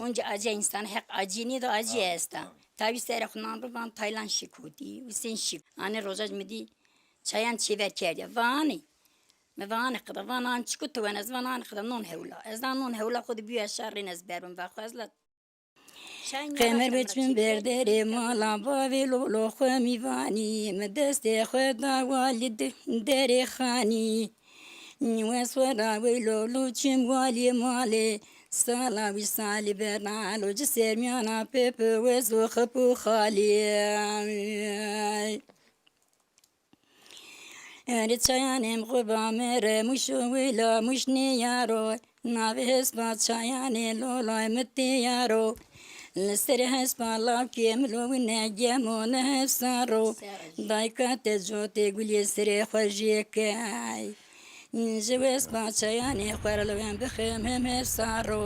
اونجا acı insan hep acını da acı است. Tabi sera kunan ruban Tayland şikudi. Usen şik. Anne rozaj midi çayan çiver kerdi. Vani. Me vani kadar vanan çıkıtı ve nez vanan kadar non hevla. Ezdan non hevla kudu büyü şerrin ezberim ve khazlat. Kemer beçmin berdere mala bavi lolo khami vani. Me deste khada valid dere khani. Niweswara ve lolo çim vali male. Sala vi sali bernalo cisermiana pepe ve zo khapu khali. Eri çayanem kuba mere muşu vila muşni yaro. Navi hespa çayane lolay mıtti yaro. Listeri hespa lavkiem lovine gemone hesaro. Dayka tezote gulyesere khajekay. Nje hespa çayane kharalwen bkhim hem hesaro.